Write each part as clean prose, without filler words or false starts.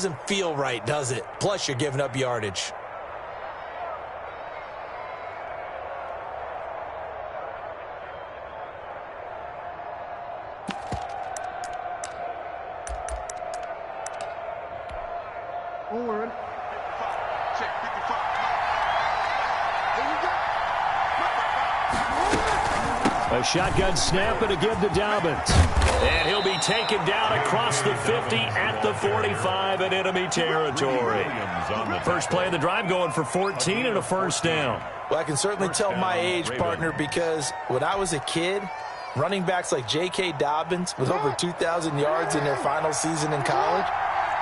doesn't feel right, does it? Plus, you're giving up yardage. A shotgun snap and a give to Dobbins. And he'll be taken down across the 50 at the 45 in enemy territory. First play of the drive going for 14 and a first down. Well, I can certainly tell my age, partner, because when I was a kid, running backs like J.K. Dobbins with over 2,000 yards in their final season in college,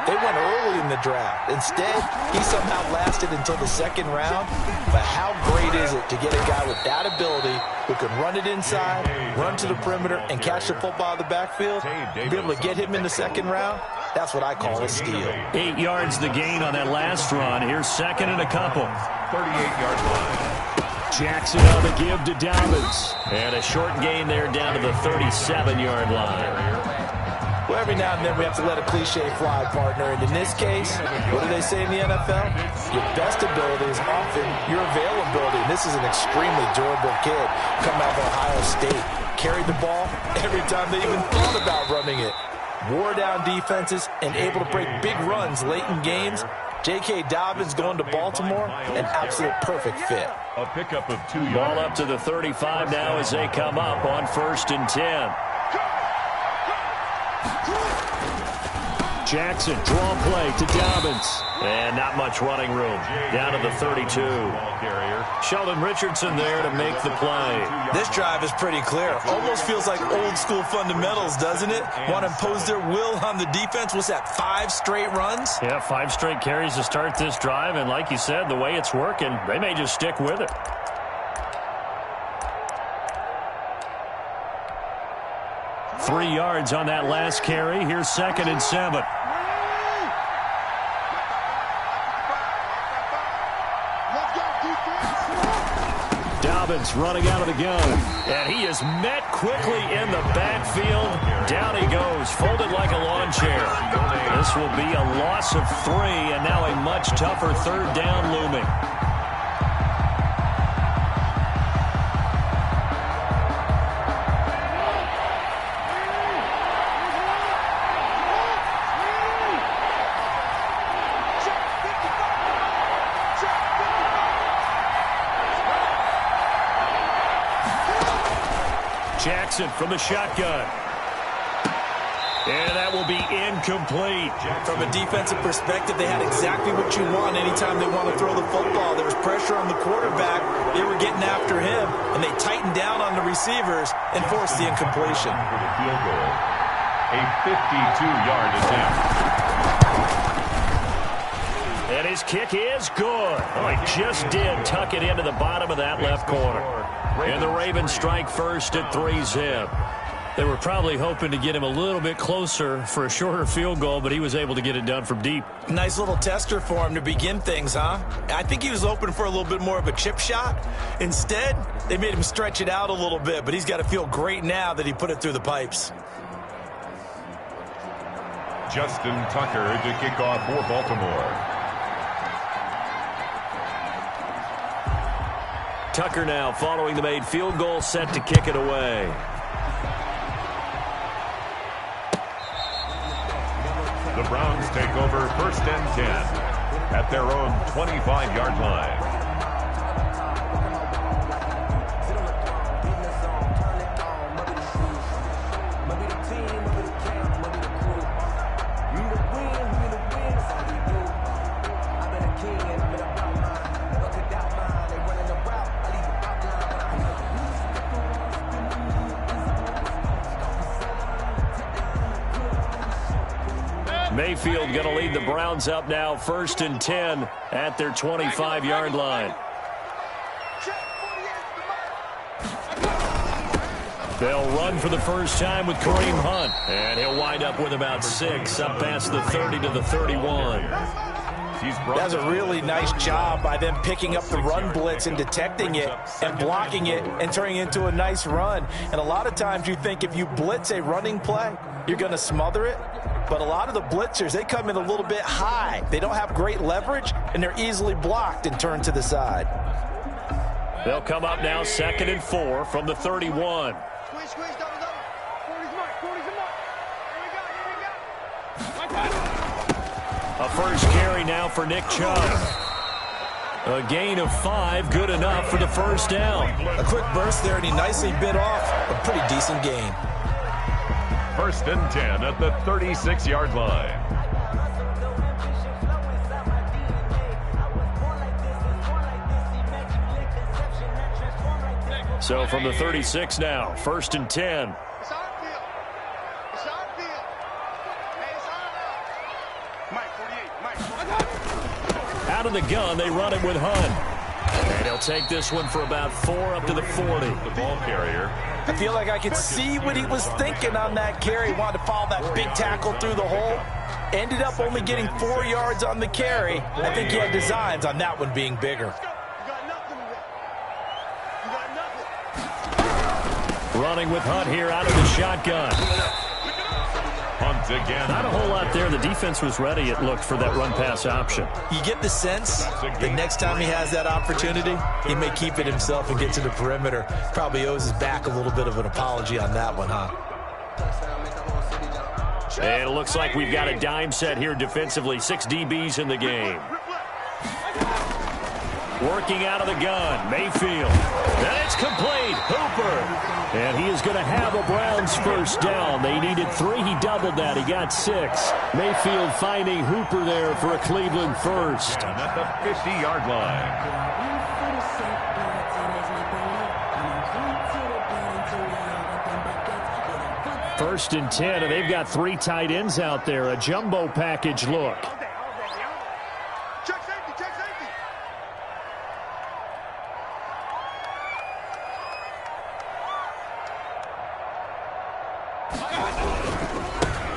they went early in the draft. Instead, he somehow lasted until the second round. But how great is it to get a guy with that ability who can run it inside, run to the perimeter, and catch the football in the backfield? To be able to get him in the second round, that's what I call a steal. 8 yards the gain on that last run. Here's second and a couple. 38-yard line. Jackson on the give to Dobbins. And a short gain there down to the 37-yard line. Well, every now and then we have to let a cliche fly, partner. And in this case, what do they say in the NFL? Your best ability is often your availability. And this is an extremely durable kid coming out of Ohio State. Carried the ball every time they even thought about running it. Wore down defenses and able to break big runs late in games. J.K. Dobbins going to Baltimore, an absolute perfect fit. A pickup of 2 yards. Ball up to the 35 now as they come up on 1st and 10. Jackson, draw play to Dobbins. And not much running room. Down to the 32. Sheldon Richardson there to make the play. This drive is pretty clear. Almost feels like old school fundamentals, doesn't it? Want to impose their will on the defense. What's that, 5 straight runs? Yeah, 5 straight carries to start this drive. And like you said, the way it's working, they may just stick with it. Three yards on that last carry. Here's 2nd and 7. Dobbins running out of the gun. And he is met quickly in the backfield. Down he goes, folded like a lawn chair. This will be a loss of 3, and now a much tougher 3rd down looming. Jackson from the shotgun. And that will be incomplete. From a defensive perspective, they had exactly what you want anytime they want to throw the football. There was pressure on the quarterback. They were getting after him, and they tightened down on the receivers and forced the incompletion. For the field goal, a 52-yard attempt. And his kick is good. Oh, he just did tuck it into the bottom of that left corner. And the Ravens strike first at 3-zip. They were probably hoping to get him a little bit closer for a shorter field goal, but he was able to get it done from deep. Nice little tester for him to begin things, huh? I think he was open for a little bit more of a chip shot. Instead, they made him stretch it out a little bit, but he's got to feel great now that he put it through the pipes. Justin Tucker to kick off for Baltimore. Tucker now following the made field goal, set to kick it away. The Browns take over 1st and 10 at their own 25-yard line. Mayfield going to lead the Browns up now 1st and 10 at their 25-yard line. They'll run for the first time with Kareem Hunt. And he'll wind up with about 6 up past the 30 to the 31. That's a really nice job by them picking up the run blitz and detecting it and blocking it and turning it into a nice run. And a lot of times you think if you blitz a running play, you're going to smother it. But a lot of the blitzers, they come in a little bit high. They don't have great leverage, and they're easily blocked and turned to the side. They'll come up now 2nd and 4 from the 31. A first carry now for Nick Chubb. A gain of 5, good enough for the first down. A quick burst there, and he nicely bit off a pretty decent gain. 1st and 10 at the 36-yard line. So from the 36 now, 1st and 10. Out of the gun, they run it with Hunt. And he'll take this one for about 4 up to the 40. The ball carrier. I feel like I could see what he was thinking on that carry. He wanted to follow that big tackle through the hole. Ended up only getting 4 yards on the carry. I think he had designs on that one being bigger. Running with Hunt here out of the shotgun. Hunt again. Not a whole lot there. The defense was ready, it looked, for that run-pass option. You get the sense the next time he has that opportunity, he may keep it himself and get to the perimeter. Probably owes his back a little bit of an apology on that one, huh? And it looks like we've got a dime set here defensively. 6 DBs in the game. Working out of the gun, Mayfield. And it's complete. Hooper. And he is going to have a Browns first down. They needed 3. He doubled that. He got 6. Mayfield finding Hooper there for a Cleveland first. And at the 50-yard line. 1st and 10, and they've got 3 tight ends out there. A jumbo package look.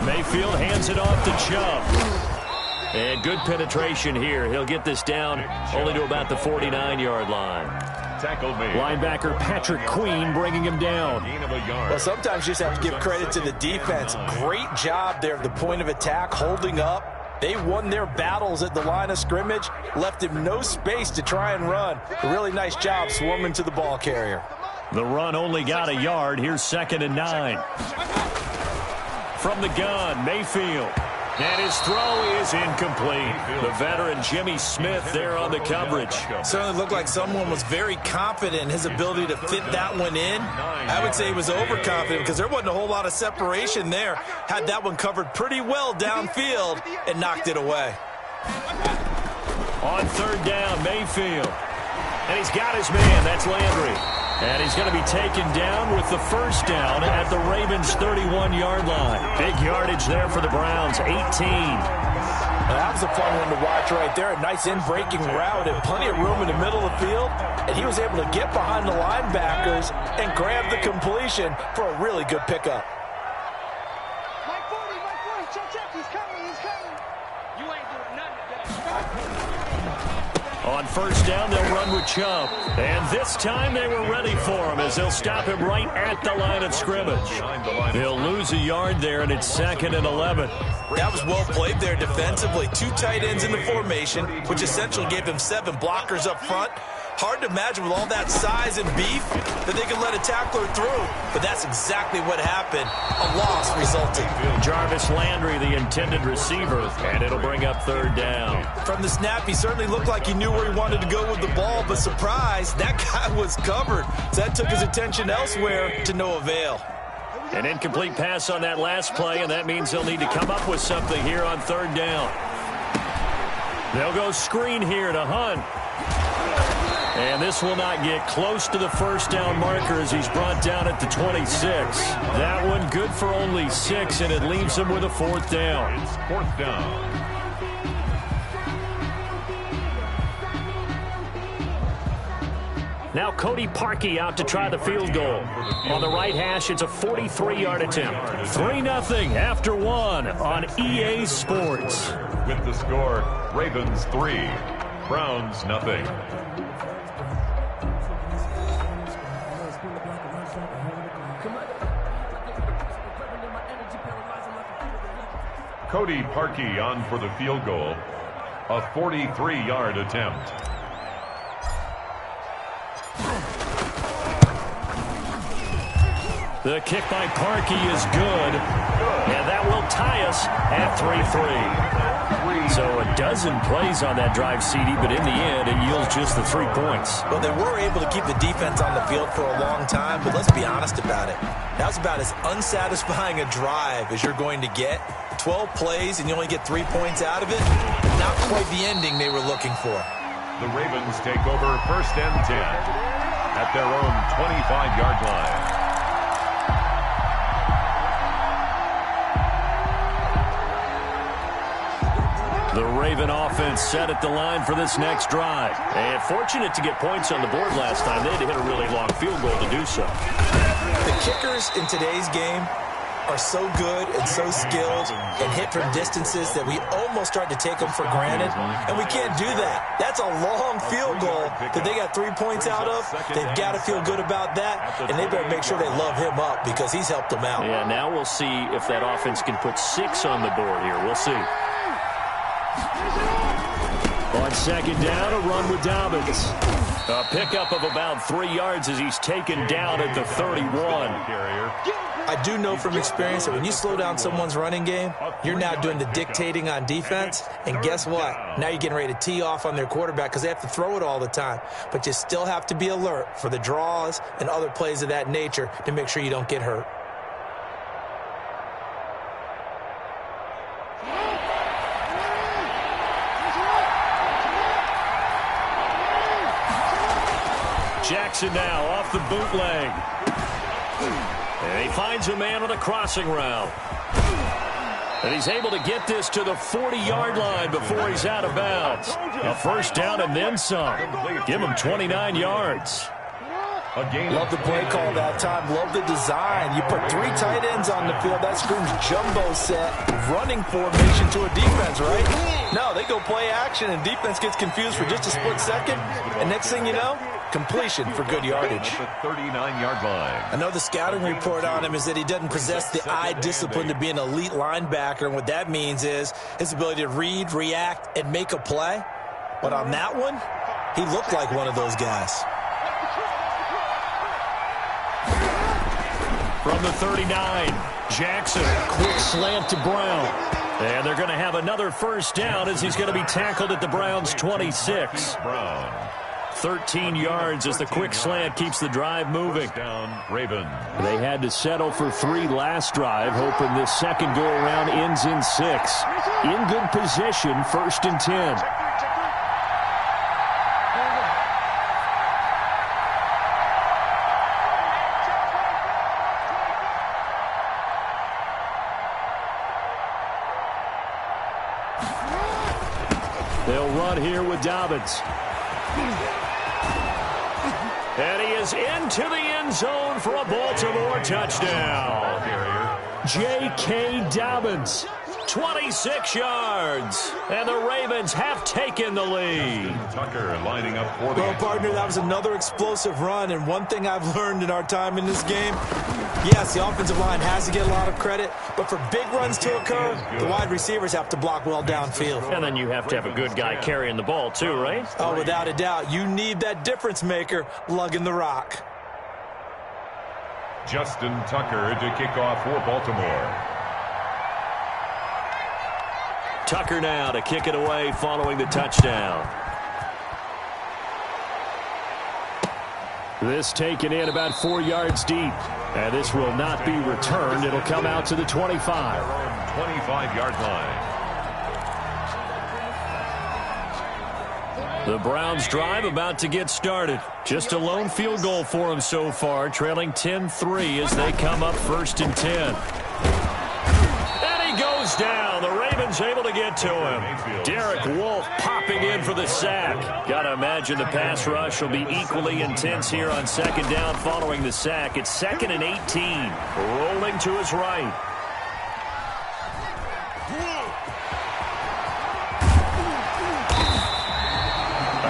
Mayfield hands it off to Chubb. And good penetration here. He'll get this down only to about the 49-yard line. Tackle made. Linebacker Patrick Queen bringing him down. Well, sometimes you just have to give credit to the defense. Great job there at the point of attack, holding up. They won their battles at the line of scrimmage, left him no space to try and run. A really nice job swarming to the ball carrier. The run only got a yard. Here's 2nd and 9. From the gun, Mayfield. And his throw is incomplete. The veteran Jimmy Smith there on the coverage. Certainly looked like someone was very confident in his ability to fit that one in. I would say he was overconfident because there wasn't a whole lot of separation there. Had that one covered pretty well downfield and knocked it away. On 3rd down, Mayfield. And he's got his man. That's Landry. And he's going to be taken down with the first down at the Ravens' 31-yard line. Big yardage there for the Browns, 18. That was a fun one to watch right there. A nice in-breaking route and plenty of room in the middle of the field. And he was able to get behind the linebackers and grab the completion for a really good pickup. Mike 40, check, he's coming. You ain't doing nothing today. On 1st down, they'll run with Chubb. And this time they were ready for him as they'll stop him right at the line of scrimmage. They'll lose a yard there, and it's 2nd and 11. That was well played there defensively. 2 tight ends in the formation, which essentially gave them 7 blockers up front. Hard to imagine with all that size and beef that they could let a tackler through. But that's exactly what happened. A loss resulted. Jarvis Landry, the intended receiver, and it'll bring up 3rd down. From the snap, he certainly looked like he knew where he wanted to go with the ball, but surprise, that guy was covered. So that took his attention elsewhere to no avail. An incomplete pass on that last play, and that means they'll need to come up with something here on 3rd down. They'll go screen here to Hunt. And this will not get close to the first down marker as he's brought down at the 26. That one good for only 6, and it leaves him with a 4th down. It's 4th down. Now Cody Parkey out to try the field goal. On the right hash, it's a 43-yard attempt. 3-0 after one on EA Sports. With the score, Ravens 3, Browns nothing. Cody Parkey on for the field goal. A 43-yard attempt. The kick by Parkey is good. And that will tie us at 3-3. So a dozen plays on that drive, CD, but in the end, it yields just the 3 points. Well, they were able to keep the defense on the field for a long time, but let's be honest about it. That was about as unsatisfying a drive as you're going to get. 12 plays and you only get 3 points out of it. Not quite the ending they were looking for. The Ravens take over 1st and 10 at their own 25-yard line. The Raven offense set at the line for this next drive. And fortunate to get points on the board last time. They had to hit a really long field goal to do so. The kickers in today's game are so good and so skilled and hit from distances that we almost start to take them for granted. And we can't do that. That's a long field goal that they got 3 points out of. They've got to feel good about that. And they better make sure they love him up because he's helped them out. Yeah, now we'll see if that offense can put 6 on the board here. We'll see. On 2nd down, a run with Dobbins. A pickup of about 3 yards as he's taken down at the 31. I do know from experience that when you slow down someone's running game, you're now doing the dictating on defense. And guess what? Now you're getting ready to tee off on their quarterback because they have to throw it all the time. But you still have to be alert for the draws and other plays of that nature to make sure you don't get hurt. Jackson now off the bootleg. And he finds a man on a crossing route. And he's able to get this to the 40-yard line before he's out of bounds. A 1st down and then some. Give him 29 yards. Love the play call that time. Love the design. You put 3 tight ends on the field. That screams jumbo set, running formation to a defense, right? No, they go play action, and defense gets confused for just a split second. And next thing you know, completion for good yardage. At the 39-yard line. I know the scouting report on him is that he doesn't possess the eye discipline to be an elite linebacker. And what that means is his ability to read, react, and make a play. But on that one, he looked like one of those guys. From the 39, Jackson, quick slant to Brown. And they're going to have another 1st down as he's going to be tackled at the Browns' 26. Brown. 13 yards as the quick slant keeps the drive moving. Down, Ravens. They had to settle for 3 last drive, hoping this second go-around ends in 6. In good position, 1st and 10. They'll run here with Dobbins. And he is into the end zone for a Baltimore touchdown. J.K. Dobbins, 26 yards. And the Ravens have taken the lead. Tucker lining up for the... Well, partner, that was another explosive run. And one thing I've learned in our time in this game, yes, the offensive line has to get a lot of credit. But for big runs to occur, the wide receivers have to block well downfield. And then you have to have a good guy carrying the ball too, right? Oh, without a doubt. You need that difference maker lugging the rock. Justin Tucker to kick off for Baltimore. Tucker now to kick it away following the touchdown. This taken in about 4 yards deep. And this will not be returned. It'll come out to the 25. 25-yard line. The Browns drive about to get started. Just a lone field goal for them so far, trailing 10-3 as they come up 1st and 10. And he goes down. The Ravens one's able to get to him. Derek Wolfe popping in for the sack. Got to imagine the pass rush will be equally intense here on second down following the sack. It's 2nd and 18. Rolling to his right.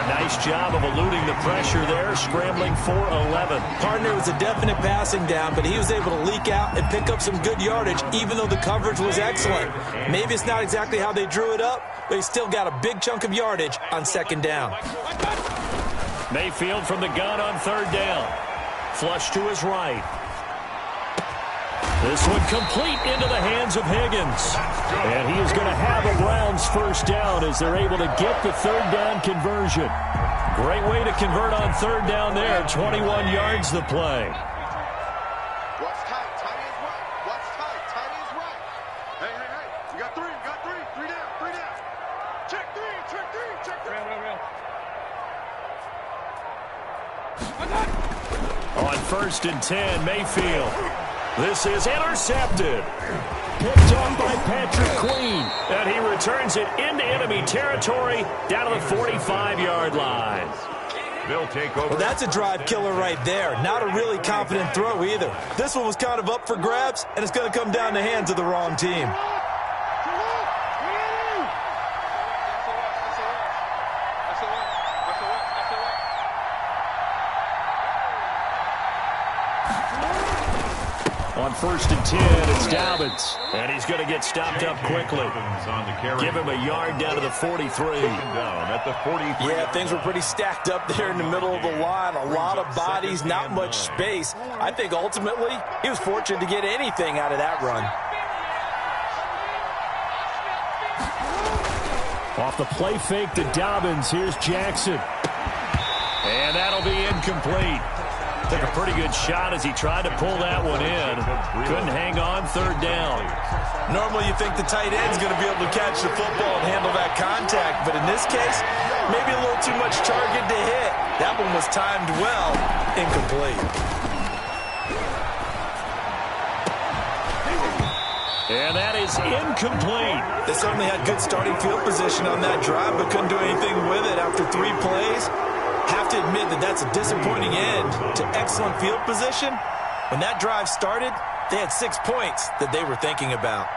Nice job of eluding the pressure there, scrambling for 11. Partner, was a definite passing down, but he was able to leak out and pick up some good yardage, even though the coverage was excellent. Maybe it's not exactly how they drew it up, but he still got a big chunk of yardage on second down. Mayfield from the gun on third down. Flush to his right. This one complete into the hands of Higgins. And he is going to have a Browns first down as they're able to get the third down conversion. Great way to convert on third down there. 21 yards the play. Watch tight. Tight is right. Watch tight. Tight is right. Hey. You got three. You got three. Three down. Check three. Check three. On 1st and 10, Mayfield. This is intercepted. Picked off by Patrick Queen. And he returns it into enemy territory down to the 45-yard line. They'll take over. Well, that's a drive killer right there. Not a really confident throw either. This one was kind of up for grabs, and it's going to come down the hands of the wrong team. On 1st and 10, it's Dobbins. And he's going to get stopped up quickly. Give him a yard down to the 43. Yeah, things were pretty stacked up there in the middle of the line. A lot of bodies, not much space. I think ultimately he was fortunate to get anything out of that run. Off the play fake to Dobbins, here's Jackson. And that'll be incomplete. Took a pretty good shot as he tried to pull that one in. Couldn't hang on third down. Normally you think the tight end's going to be able to catch the football and handle that contact, but in this case, maybe a little too much target to hit. That one was timed well, incomplete. And that is incomplete. They certainly had good starting field position on that drive, but couldn't do anything with it after 3 plays. Have to admit that that's a disappointing end to excellent field position. When that drive started, they had 6 points that they were thinking about.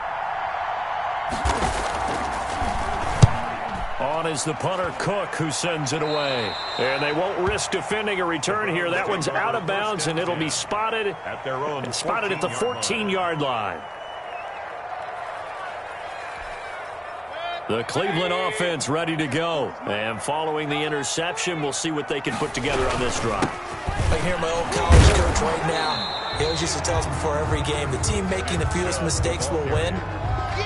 On is the punter Cook, who sends it away. And they won't risk defending a return here. That one's out of bounds, and it'll be spotted at their own spotted at the 14-yard line. The Cleveland offense ready to go. And following the interception, we'll see what they can put together on this drive. I can hear my old college coach right now. He always used to tell us before every game, the team making the fewest mistakes will win.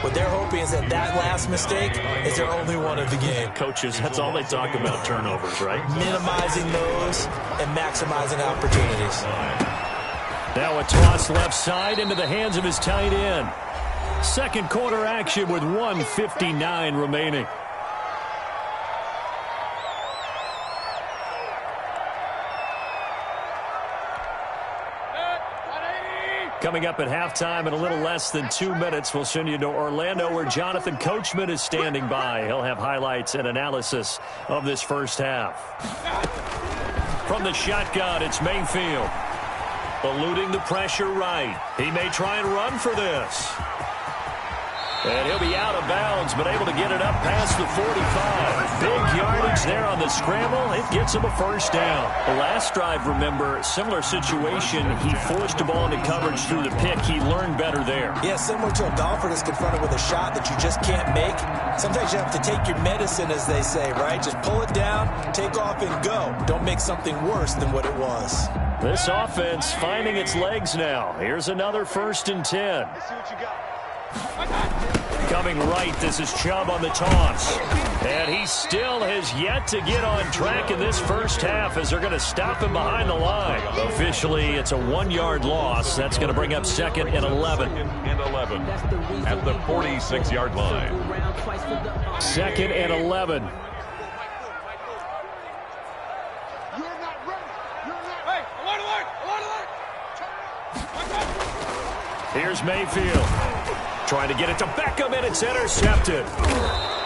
What they're hoping is that that last mistake is their only one of the game. Coaches, that's all they talk about, turnovers, right? Minimizing those and maximizing opportunities. Now a toss left side into the hands of his tight end. Second quarter action with 1:59 remaining. Coming up at halftime in a little less than 2 minutes, we'll send you to Orlando where Jonathan Coachman is standing by. He'll have highlights and analysis of this first half. From the shotgun, it's Mayfield. Eluding the pressure right. He may try and run for this. And he'll be out of bounds, but able to get it up past the 45. Big yardage there on the scramble. It gets him a first down. The last drive, remember, similar situation. He forced the ball into coverage through the pick. He learned better there. Yeah, similar to a golfer that's confronted with a shot that you just can't make. Sometimes you have to take your medicine, as they say, right? Just pull it down, take off, and go. Don't make something worse than what it was. This offense finding its legs now. Here's another 1st and 10. Let's see what you got. Coming right, this is Chubb on the toss. And he still has yet to get on track in this first half as they're going to stop him behind the line. Officially, it's a 1-yard loss. That's going to bring up 2nd and 11. At the 46-yard line. 2nd and 11. Here's Mayfield. Trying to get it to Beckham, and it's intercepted.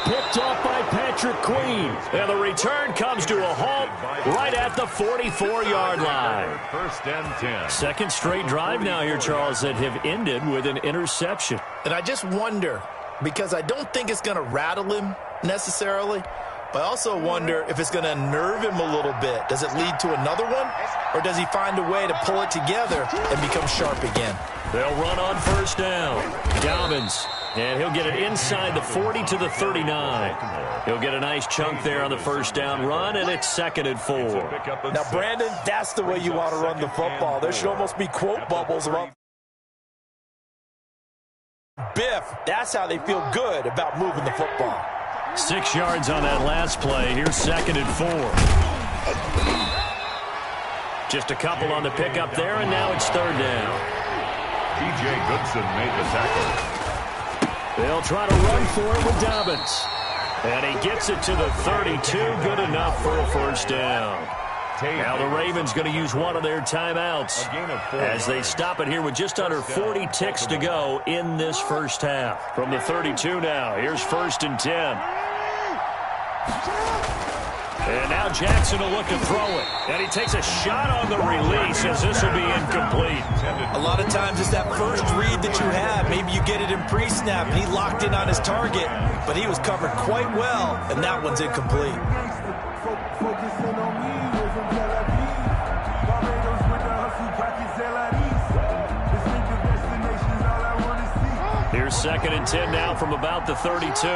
Picked off by Patrick Queen. And the return comes to a halt right at the 44-yard line. First and 10. Second straight drive now here, Charles, that have ended with an interception. And I just wonder, because I don't think it's going to rattle him necessarily, but I also wonder if it's going to unnerve him a little bit. Does it lead to another one? Or does he find a way to pull it together and become sharp again? They'll run on first down. Dobbins. And he'll get it inside the 40 to the 39. He'll get a nice chunk there on the first down run, and it's 2nd and 4. Now, Brandon, that's the way you want to run the football. There should almost be quote bubbles about Biff. That's how they feel good about moving the football. 6 yards on that last play. Here's 2nd and 4. Just a couple on the pickup there, and now it's 3rd down. T.J. Goodson made the tackle. They'll try to run for it with Dobbins. And he gets it to the 32. Good enough for a first down. Now the Ravens going to use one of their timeouts as they stop it here with just under 40 ticks to go in this first half. From the 32 now, here's 1st and 10. And now Jackson will look to throw it. And he takes a shot on the release as this will be incomplete. A lot of times it's that first read that you have. Maybe you get it in pre-snap and he locked in on his target, but he was covered quite well, and that one's incomplete. Here's 2nd and 10 now from about the 32.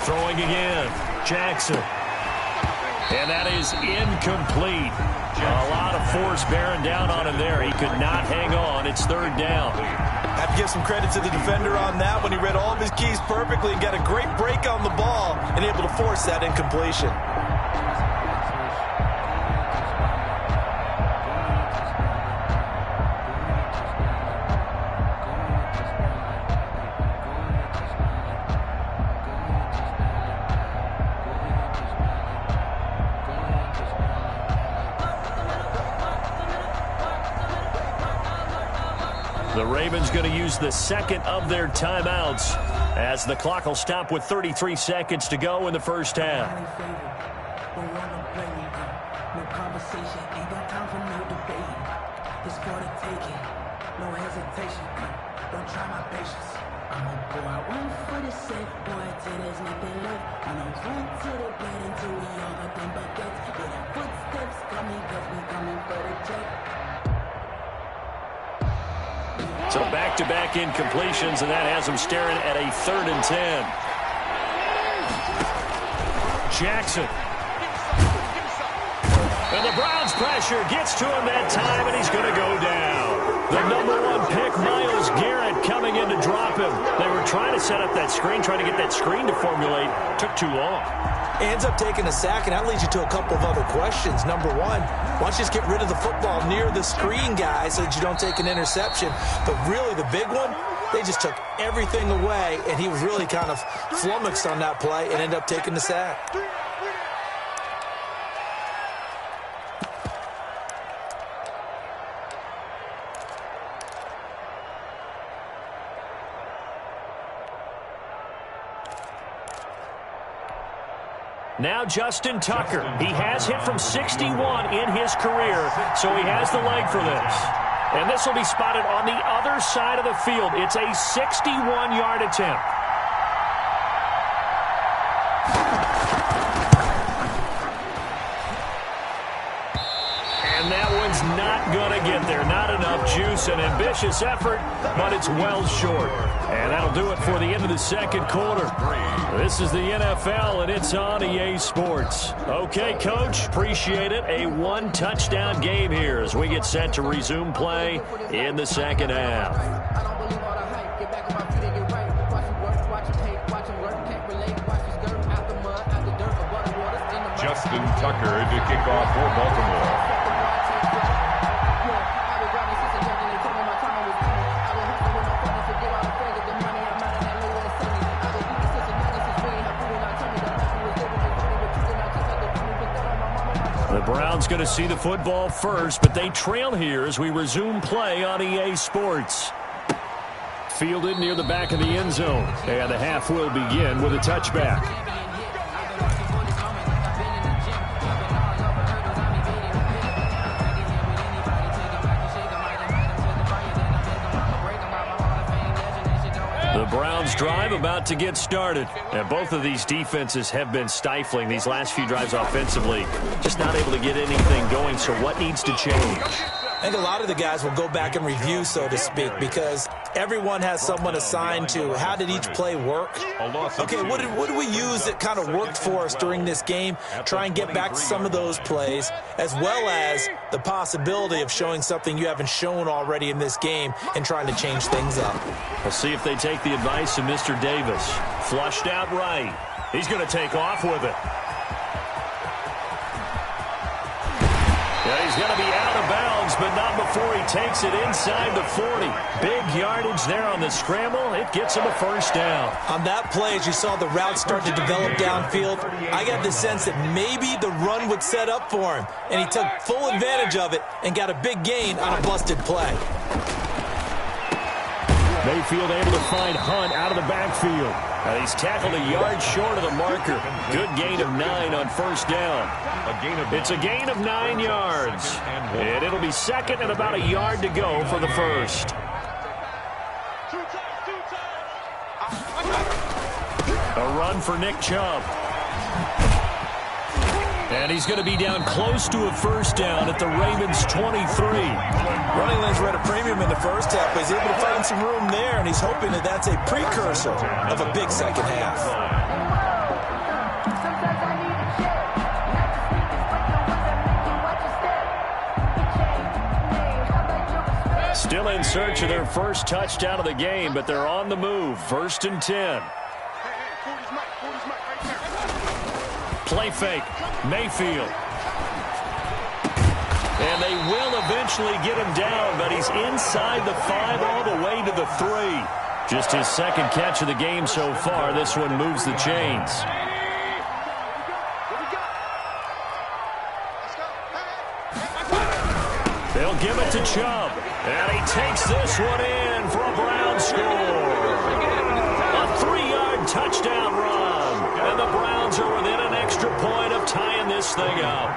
Throwing again, Jackson. And that is incomplete. A lot of force bearing down on him there. He could not hang on. It's 3rd down. I have to give some credit to the defender on that when he read all of his keys perfectly and got a great break on the ball and able to force that incompletion. The Ravens going to use the 2nd of their timeouts as the clock will stop with 33 seconds to go in the first half. No conversation, ain't got time for no debate. It's for the taking, no hesitation. Don't try my patience. I'ma go out one for the safe, boy, till there's nothing left. I'ma run to the bed until we all got them buckets. Yeah, the footsteps coming, cause we coming for the check. So back-to-back incompletions, and that has him staring at a 3rd and 10. Jackson. And the Browns pressure gets to him that time, and he's going to go down. The #1 pick, Myles Garrett, coming in to drop him. They were trying to set up that screen, trying to get that screen to formulate. Took too long. Ends up taking a sack, and that leads you to a couple of other questions. Number one, why don't you just get rid of the football near the screen guy so that you don't take an interception? But really the big one, they just took everything away, and he was really kind of flummoxed on that play and ended up taking the sack. Now Justin Tucker. He has hit from 61 in his career, so he has the leg for this. And this will be spotted on the other side of the field. It's a 61-yard attempt. And that one's not going to get there. Not enough juice. An ambitious effort, but it's well short. And that'll do it for the end of the second quarter. This is the NFL, and it's on EA Sports. Okay, Coach, appreciate it. A one-touchdown game here as we get set to resume play in the second half. Justin Tucker to kick off for Baltimore. The Browns going to see the football first, but they trail here as we resume play on EA Sports. Fielded near the back of the end zone. And the half will begin with a touchback. The Browns drive about to get started. And both of these defenses have been stifling these last few drives offensively. Just not able to get anything going, so what needs to change? I think a lot of the guys will go back and review, so to speak, because everyone has someone assigned to how did each play work. Okay, what did we use that kind of worked for us during this game? Try and get back to some of those plays, as well as the possibility of showing something you haven't shown already in this game and trying to change things up. We'll see if they take the advice of Mr. Davis. Flushed out right. He's going to take off with it. Yeah, he's going to be out of bounds, but not before he takes it inside the 40. Big yardage there on the scramble. It gets him a first down. On that play, as you saw the route start to develop downfield, I got the sense that maybe the run would set up for him, and he took full advantage of it and got a big gain on a busted play. Mayfield able to find Hunt out of the backfield. He's tackled a yard short of the marker. Good gain of 9 on first down. It's a gain of 9 yards. And it'll be second and about a yard to go for the first. A run for Nick Chubb. And he's going to be down close to a first down at the Ravens' 23. Running lanes were at a premium in the first half, but he's able to find some room there, and he's hoping that that's a precursor of a big second half. Still in search of their first touchdown of the game, but they're on the move. 1st and 10. Play fake. Mayfield. And they will eventually get him down, but he's inside the 5 all the way to the 3. Just his second catch of the game so far. This one moves the chains. They'll give it to Chubb. And he takes this one in for a Brown score. A 3-yard touchdown run. And the Browns are within an extra point of tying this thing up.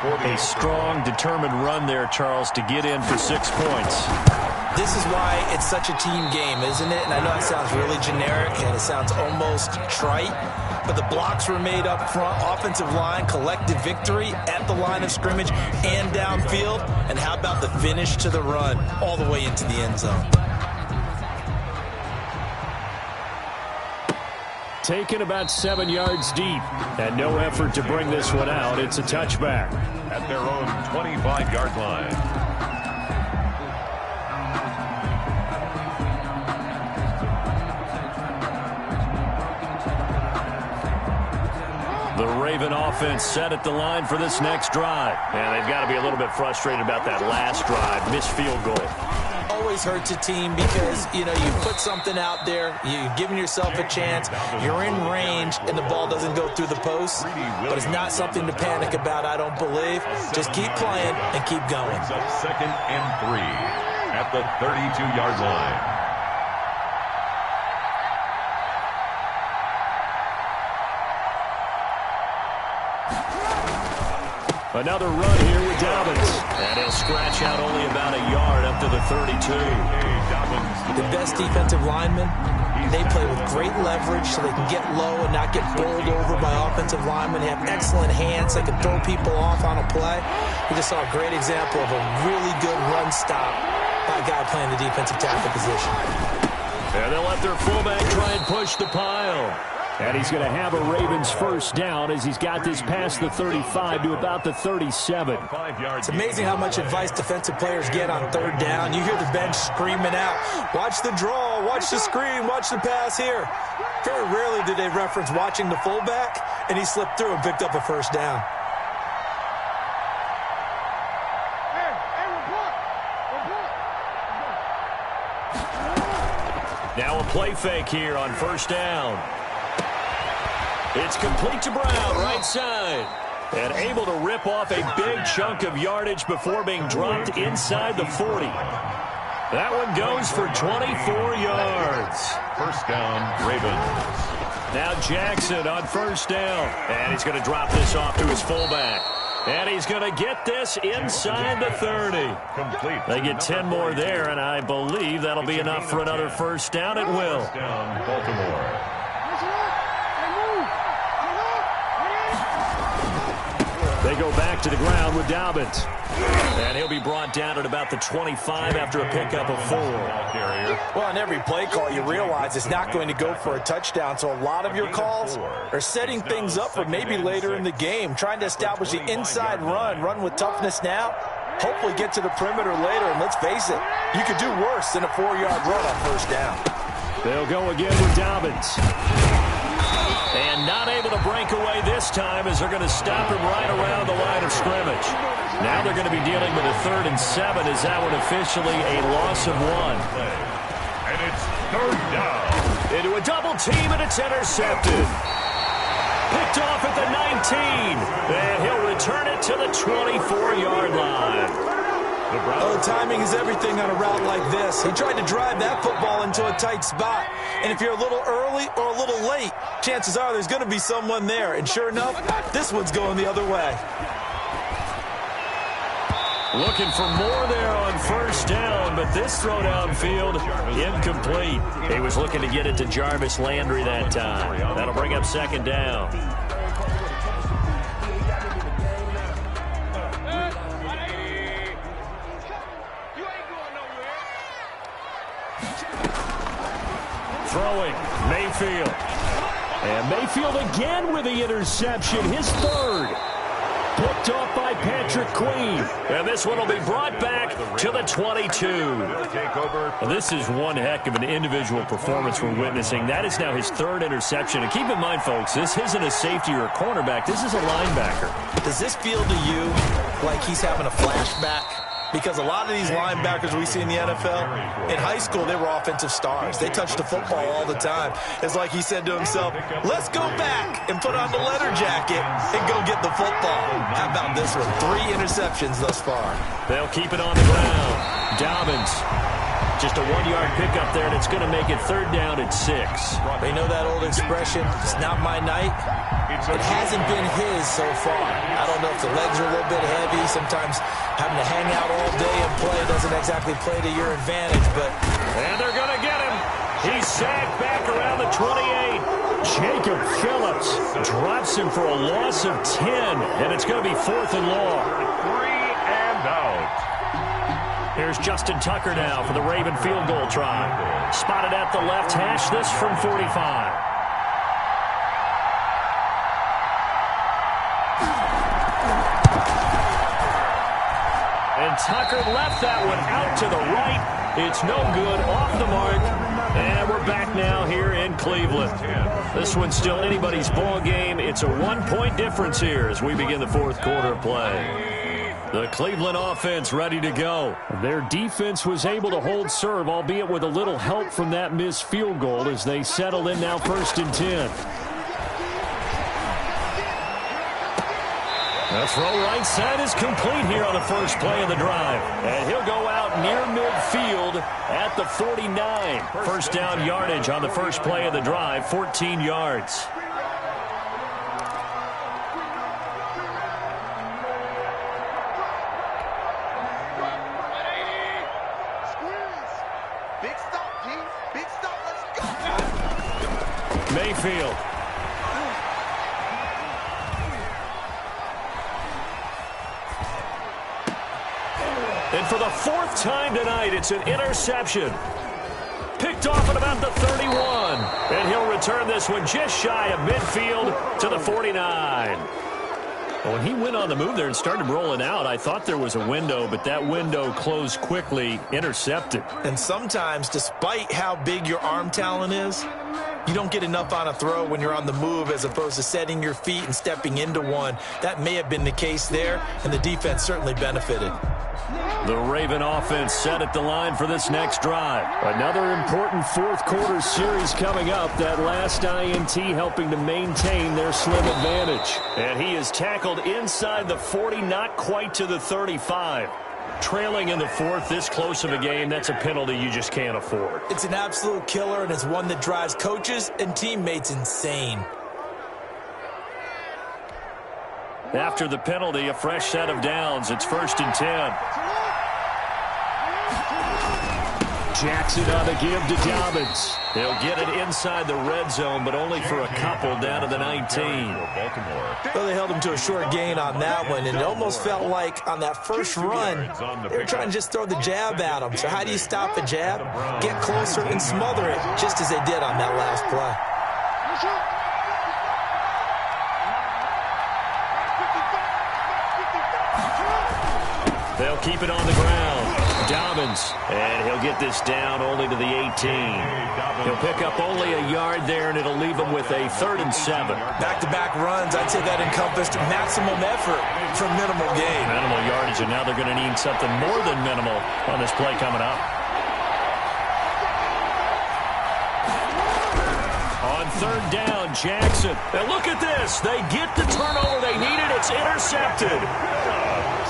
A strong, determined run there, Charles, to get in for 6 points. This is why it's such a team game, isn't it? And I know it sounds really generic and it sounds almost trite, but the blocks were made up front, offensive line, collective victory at the line of scrimmage and downfield. And how about the finish to the run all the way into the end zone? Taken about 7 yards deep, and no effort to bring this one out. It's a touchback. At their own 25-yard line. The Raven offense set at the line for this next drive. And they've got to be a little bit frustrated about that last drive. Missed field goal. Always hurts a team because, you know, you put something out there, you're giving yourself a chance, you're in range, and the ball doesn't go through the post. But it's not something to panic about, I don't believe. Just keep playing and keep going. 2nd and 3 at the 32-yard line. Another run here with Dobbins. And he'll scratch out only about a yard up to the 32. The best defensive linemen, they play with great leverage so they can get low and not get bowled over by offensive linemen. They have excellent hands. They can throw people off on a play. We just saw a great example of a really good run stop by a guy playing the defensive tackle position. And they'll let their fullback try and push the pile. And he's going to have a Ravens first down as he's got this past the 35 to about the 37. It's amazing how much advice defensive players get on 3rd down. You hear the bench screaming out, watch the draw, watch the screen, watch the pass here. Very rarely do they reference watching the fullback, and he slipped through and picked up a first down. Now a play fake here on 1st down. It's complete to Brown, right side. And able to rip off a big chunk of yardage before being dropped inside the 40. That one goes for 24 yards. First down, Ravens. Now Jackson on first down. And he's going to drop this off to his fullback. And he's going to get this inside the 30. Complete. They get 10 more there, and I believe that'll be enough for another first down. It will. First down, Baltimore. They go back to the ground with Dobbins. And he'll be brought down at about the 25 after a pickup of 4. Well, on every play call, you realize it's not going to go for a touchdown, so a lot of your calls are setting things up for maybe later in the game, trying to establish the inside run with toughness now, hopefully get to the perimeter later, and let's face it, you could do worse than a 4-yard run on first down. They'll go again with Dobbins. And not able to break away this time as they're going to stop him right around the line of scrimmage. Now they're going to be dealing with a 3rd and 7 as that one officially a loss of 1. And it's 3rd down. Into a double team, and it's intercepted. Picked off at the 19. And he'll return it to the 24-yard line. Oh, timing is everything on a route like this. He tried to drive that football into a tight spot. And if you're a little early or a little late, chances are there's going to be someone there. And sure enough, this one's going the other way. Looking for more there on first down, but this throw downfield, incomplete. He was looking to get it to Jarvis Landry that time. That'll bring up 2nd down. Throwing, Mayfield. And Mayfield again with the interception, his 3rd. Picked off by Patrick Queen. And this one will be brought back to the 22. Well, this is one heck of an individual performance we're witnessing. That is now his 3rd interception. And keep in mind, folks, this isn't a safety or a cornerback. This is a linebacker. Does this feel to you like he's having a flashback? Because a lot of these linebackers we see in the NFL, in high school, they were offensive stars. They touched the football all the time. It's like he said to himself, let's go back and put on the leather jacket and go get the football. How about this one? 3 interceptions thus far. They'll keep it on the ground. Dobbins, just a 1-yard pickup there, and it's going to make it 3rd down at 6. They know that old expression, it's not my night. It hasn't been his so far. I don't know if the legs are a little bit heavy. Sometimes having to hang out all day and play doesn't exactly play to your advantage, but... And they're going to get him. He's sacked back around the 28. Jacob Phillips drops him for a loss of 10, and it's going to be 4th and long. 3 and out. Here's Justin Tucker now for the Raven field goal try. Spotted at the left hash, this from 45. And Tucker left that one out to the right. It's no good, off the mark. And we're back now here in Cleveland. This one's still anybody's ball game. It's a 1-point difference here as we begin the 4th quarter of play. The Cleveland offense ready to go. Their defense was able to hold serve, albeit with a little help from that missed field goal as they settle in now 1st and 10. The throw right side is complete here on the first play of the drive. And he'll go out near midfield at the 49. First down yardage on the first play of the drive, 14 yards. Big stop, G. Big stop. Let's go. Mayfield. And for the 4th time tonight, it's an interception. Picked off at about the 31. And he'll return this one just shy of midfield to the 49. When he went on the move there and started rolling out, I thought there was a window, but that window closed quickly, intercepted. And sometimes, despite how big your arm talent is, you don't get enough on a throw when you're on the move as opposed to setting your feet and stepping into one. That may have been the case there, and the defense certainly benefited. The Raven offense set at the line for this next drive. Another important fourth quarter series coming up. That last INT helping to maintain their slim advantage. And he is tackled inside the 40, not quite to the 35. Trailing in the fourth, this close of a game, that's a penalty you just can't afford. It's an absolute killer, and it's one that drives coaches and teammates insane. After the penalty, a fresh set of downs. It's 1st and 10. Jackson on the give to Dobbins. He'll get it inside the red zone, but only for a couple down to the 19. Well, they held him to a short gain on that one, and it almost felt like on that first run, they were trying to just throw the jab at him. So how do you stop a jab? Get closer and smother it, just as they did on that last play. They'll keep it on the ground. Dobbins, and he'll get this down only to the 18. He'll pick up only a yard there, and it'll leave him with a 3rd and 7. Back-to-back runs, I'd say that encompassed maximum effort for minimal gain. Minimal yardage, and now they're going to need something more than minimal on this play coming up. On 3rd down, Jackson. And look at this. They get the turnover they needed. It's intercepted.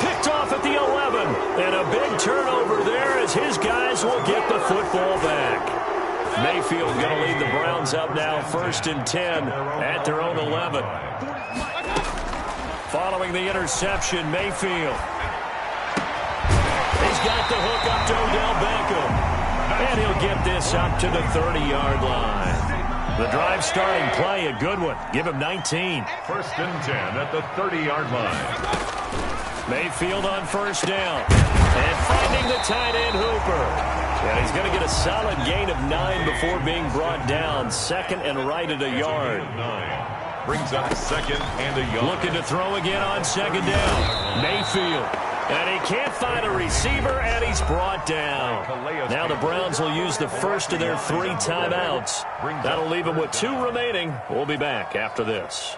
Picked off at the 11. And a big turnover there as his guys will get the football back. Mayfield going to lead the Browns up now 1st and 10 at their own 11. Following the interception, Mayfield. He's got the hook up to Odell Beckham. And he'll get this up to the 30-yard line. The drive starting play, a good one. Give him 19. 1st and 10 at the 30-yard line. Mayfield on 1st down. And finding the tight end, Hooper. And he's going to get a solid gain of 9 before being brought down. 2nd and right at a yard. 9. Brings up 2nd and a yard. Looking to throw again on 2nd down. Mayfield. And he can't find a receiver, and he's brought down. Now the Browns will use the first of their 3 timeouts. That'll leave them with 2 remaining. We'll be back after this.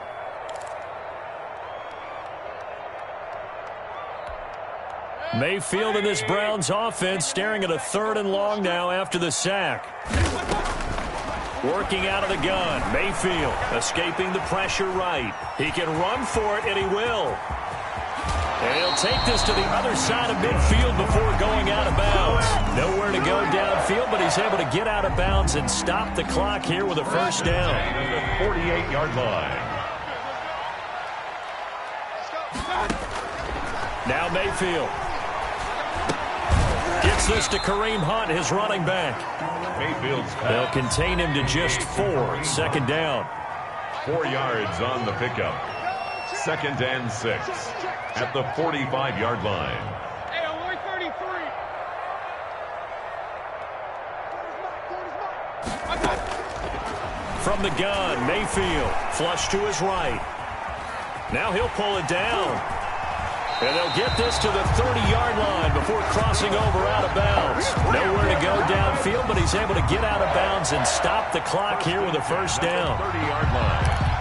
Mayfield and this Browns offense staring at a 3rd and long now after the sack. Working out of the gun. Mayfield escaping the pressure right. He can run for it, and he will. And he'll take this to the other side of midfield before going out of bounds. Nowhere to go downfield, but he's able to get out of bounds and stop the clock here with a 1st down. The 48-yard line. Now Mayfield. Gets this to Kareem Hunt, his running back. Mayfield's They'll contain him to just 4. 2nd down. 4 yards on the pickup. 2nd and 6 at the 45-yard line. Hey, only 33. From the gun, Mayfield flush to his right. Now he'll pull it down. And they'll get this to the 30-yard line before crossing over out of bounds. Nowhere to go downfield, but he's able to get out of bounds and stop the clock here with a 1st down. 30-yard line.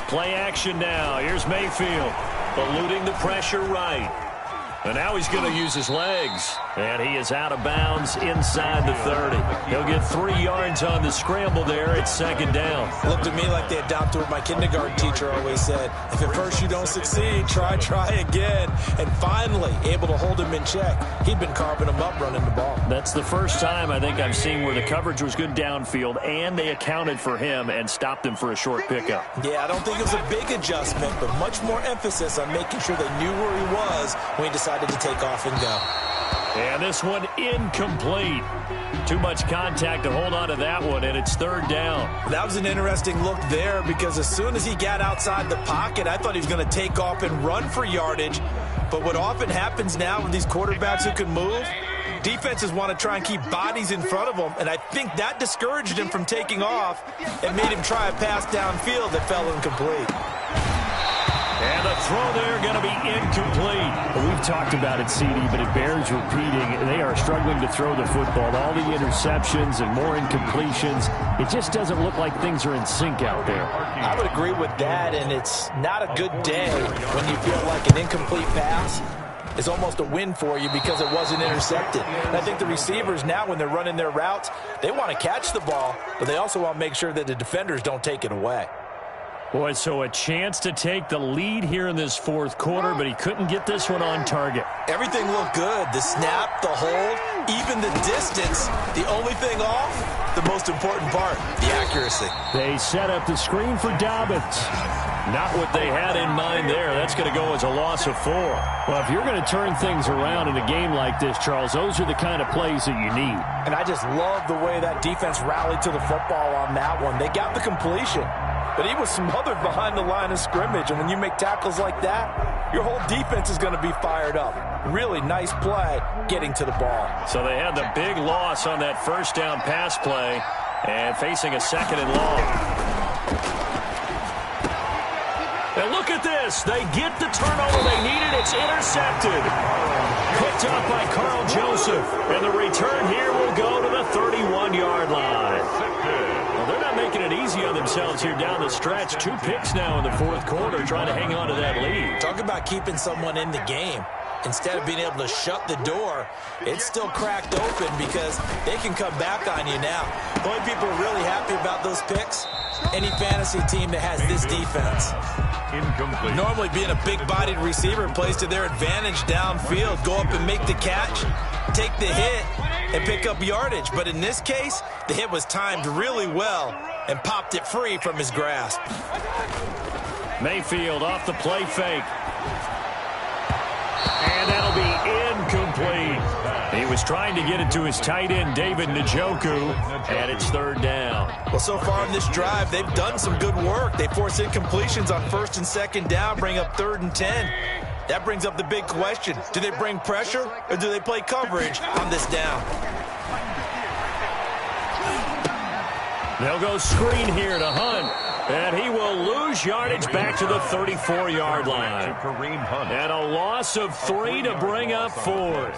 Play action now. Here's Mayfield, eluding the pressure right. And now he's going to use his legs. And he is out of bounds inside the 30. He'll get 3 yards on the scramble there. It's 2nd down. Looked at me like they adopted what my kindergarten teacher always said. If at first you don't succeed, try again. And finally, able to hold him in check. He'd been carving him up running the ball. That's the first time I think I've seen where the coverage was good downfield, and they accounted for him and stopped him for a short pickup. Yeah, I don't think it was a big adjustment, but much more emphasis on making sure they knew where he was when he decided to take off and go. And this one incomplete. Too much contact to hold on to that one, and it's 3rd down. That was an interesting look there because as soon as he got outside the pocket, I thought he was going to take off and run for yardage. But what often happens now with these quarterbacks who can move, defenses want to try and keep bodies in front of them, and I think that discouraged him from taking off and made him try a pass downfield that fell incomplete. And the throw there going to be incomplete. We've talked about it, CD, but it bears repeating. They are struggling to throw the football. All the interceptions and more incompletions. It just doesn't look like things are in sync out there. I would agree with that, and it's not a good day when you feel like an incomplete pass is almost a win for you because it wasn't intercepted. And I think the receivers now, when they're running their routes, they want to catch the ball, but they also want to make sure that the defenders don't take it away. Boy, so a chance to take the lead here in this fourth quarter, but he couldn't get this one on target. Everything looked good. The snap, the hold, even the distance. The only thing off, the most important part, the accuracy. They set up the screen for Dobbins. Not what they had in mind there. That's going to go as a loss of 4. Well, if you're going to turn things around in a game like this, Charles, those are the kind of plays that you need. And I just love the way that defense rallied to the football on that one. They got the completion, but he was smothered behind the line of scrimmage. And when you make tackles like that, your whole defense is going to be fired up. Really nice play getting to the ball. So they had the big loss on that first down pass play and facing a second and long. And look at this. They get the turnover they needed. It's intercepted. Picked up by Carl Joseph. And the return here will go to the 31-yard line. Well, they're not making it easy on themselves here down the stretch. 2 picks now in the fourth quarter trying to hang on to that lead. Talk about keeping someone in the game. Instead of being able to shut the door, it's still cracked open because they can come back on you now. The only people really happy about those picks, any fantasy team that has this defense. Incomplete. Normally being a big-bodied receiver plays to their advantage downfield. Go up and make the catch, take the hit, and pick up yardage. But in this case, the hit was timed really well and popped it free from his grasp. Mayfield off the play fake. And that'll be incomplete. He was trying to get it to his tight end, David Njoku, and it's third down. Well, so far in this drive, they've done some good work. They force incompletions on first and second down, bring up 3rd and 10. That brings up the big question. Do they bring pressure or do they play coverage on this down? They'll go screen here to Hunt. And he will lose yardage back to the 34-yard line. And a loss of 3 to bring up 4th.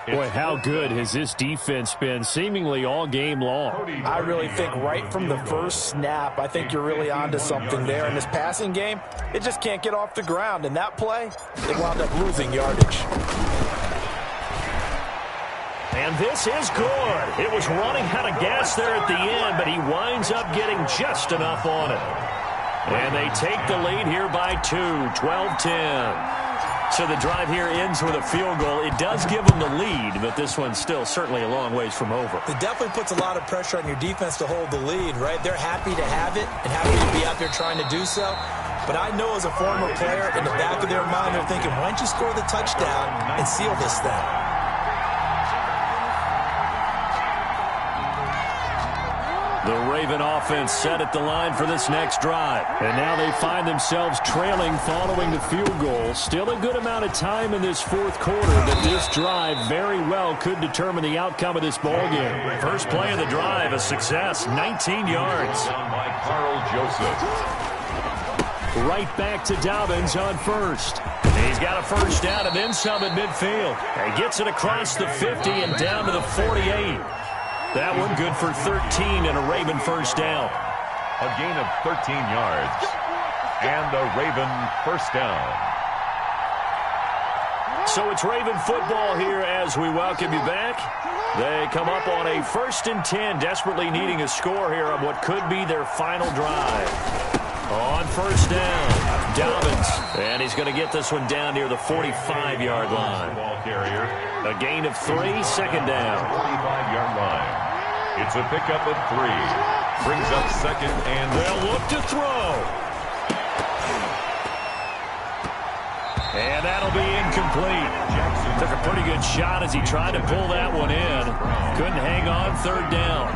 Boy, how good has this defense been seemingly all game long? I really think right from the first snap, I think you're really onto something there. In this passing game, it just can't get off the ground. In that play, they wound up losing yardage. And this is good. It was running out of gas there at the end, but he winds up getting just enough on it. And they take the lead here by 2, 12-10. So the drive here ends with a field goal. It does give them the lead, but this one's still certainly a long ways from over. It definitely puts a lot of pressure on your defense to hold the lead, right? They're happy to have it and happy to be out there trying to do so. But I know as a former player, in the back of their mind, they're thinking, why don't you score the touchdown and seal this thing? The Raven offense set at the line for this next drive. And now they find themselves trailing following the field goal. Still a good amount of time in this fourth quarter, but this drive very well could determine the outcome of this ballgame. First play of the drive, a success, 19 yards. By Carl Joseph. Right back to Dobbins on first. He's got a first down and then some at midfield. He gets it across the 50 and down to the 48. That one good for 13 and a Raven first down. A gain of 13 yards. And a Raven first down. So it's Raven football here as we welcome you back. They come up on a 1st and 10, desperately needing a score here on what could be their final drive. On first down, Dobbins. And he's going to get this one down near the 45-yard line. Ball carrier. A gain of 3, second down. 45-yard line. It's a pickup of 3. Brings up second and... They'll look to throw. And that'll be incomplete. Took a pretty good shot as he tried to pull that one in. Couldn't hang on, third down.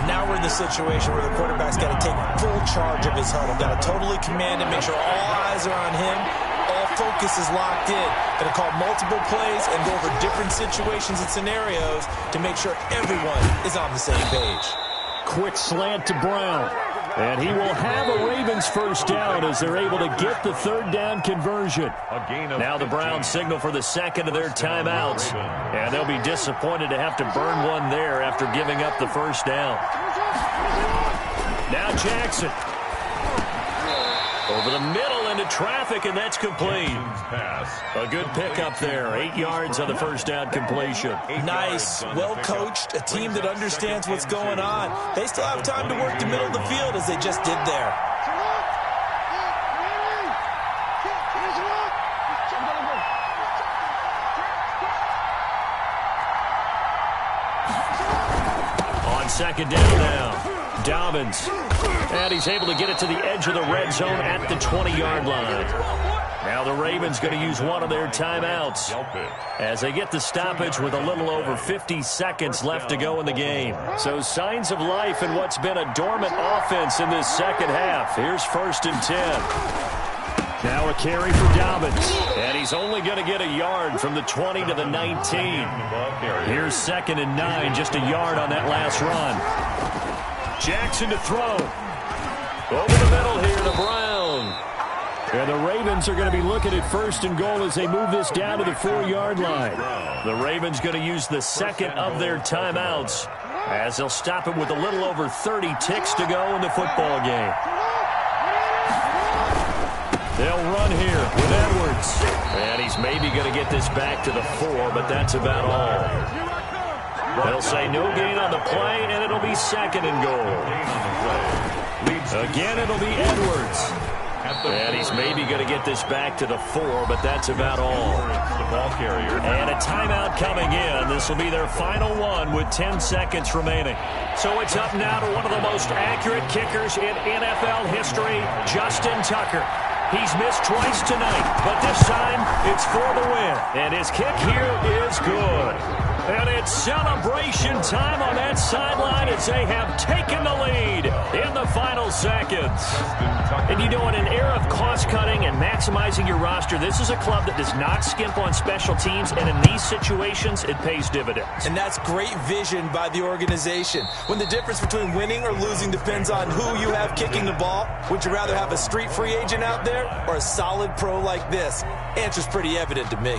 Now we're in the situation where the quarterback's got to take full charge of his huddle. Got to totally command it, make sure all eyes are on him. All focus is locked in. Going to call multiple plays and go over different situations and scenarios to make sure everyone is on the same page. Quick slant to Brown. And he will have a Ravens first down as they're able to get the third down conversion. Now the Browns signal for the second of their timeouts. And they'll be disappointed to have to burn one there after giving up the first down. Now Jackson. Over the middle into traffic, and that's complete. A good pickup there. 8 yards on the first down completion. Nice. Well coached. A team that understands what's going on. They still have time to work the middle of the field as they just did there. On second down now. Dobbins. And he's able to get it to the edge of the red zone at the 20-yard line. Now the Ravens going to use one of their timeouts as they get the stoppage with a little over 50 seconds left to go in the game. So signs of life in what's been a dormant offense in this second half. Here's 1st and 10. Now a carry for Dobbins. And he's only going to get a yard from the 20 to the 19. Here's 2nd and 9, just a yard on that last run. Jackson to throw. Over the middle here to Brown. And the Ravens are going to be looking at 1st and goal as they move this down to the 4-yard line. The Ravens going to use the second of their timeouts as they'll stop it with a little over 30 ticks to go in the football game. They'll run here with Edwards. And he's maybe going to get this back to the 4, but that's about all. They'll say no gain on the play, and it'll be 2nd and goal. Again, it'll be Edwards. And he's maybe going to get this back to the 4, but that's about all. And a timeout coming in. This will be their final one with 10 seconds remaining. So it's up now to one of the most accurate kickers in NFL history, Justin Tucker. He's missed twice tonight, but this time it's for the win. And his kick here is good. And it's celebration time on that sideline as they have taken the lead in the final seconds. And you know, in an era of cost-cutting and maximizing your roster, this is a club that does not skimp on special teams, and in these situations, it pays dividends. And that's great vision by the organization. When the difference between winning or losing depends on who you have kicking the ball, would you rather have a street free agent out there or a solid pro like this? Answer's pretty evident to me.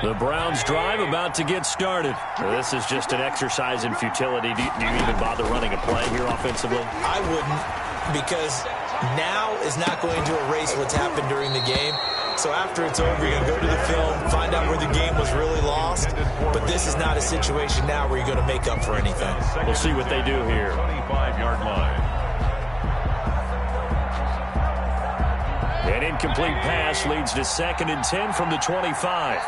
The Browns drive about to get started. This is just an exercise in futility. Do you even bother running a play here offensively? I wouldn't, because now is not going to erase what's happened during the game. So after it's over, you're going to go to the film, find out where the game was really lost. But this is not a situation now where you're going to make up for anything. We'll see what they do here. 25-yard line. An incomplete pass leads to 2nd and 10 from the 25.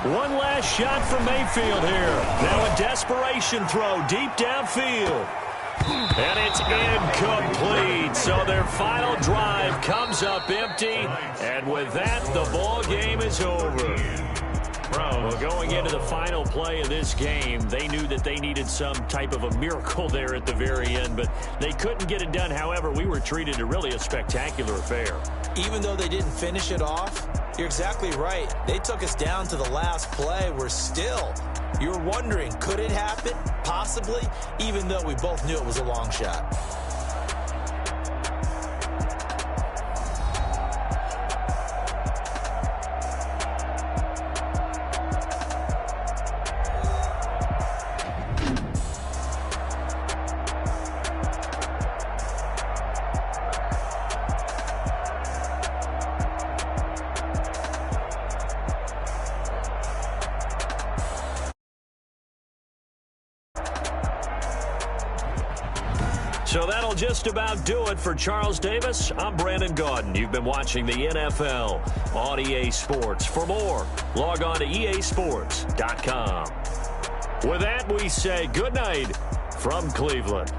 One last shot from Mayfield here. Now a desperation throw deep downfield. And it's incomplete. So their final drive comes up empty. And with that, the ball game is over. Well, going into the final play of this game, they knew that they needed some type of a miracle there at the very end, but they couldn't get it done. However, we were treated to really a spectacular affair. Even though they didn't finish it off, you're exactly right. They took us down to the last play. We're still, you're wondering, could it happen? Possibly, even though we both knew it was a long shot. So that'll just about do it for Charles Davis. I'm Brandon Gaudin. You've been watching the NFL on EA Sports. For more, log on to easports.com. With that, we say good night from Cleveland.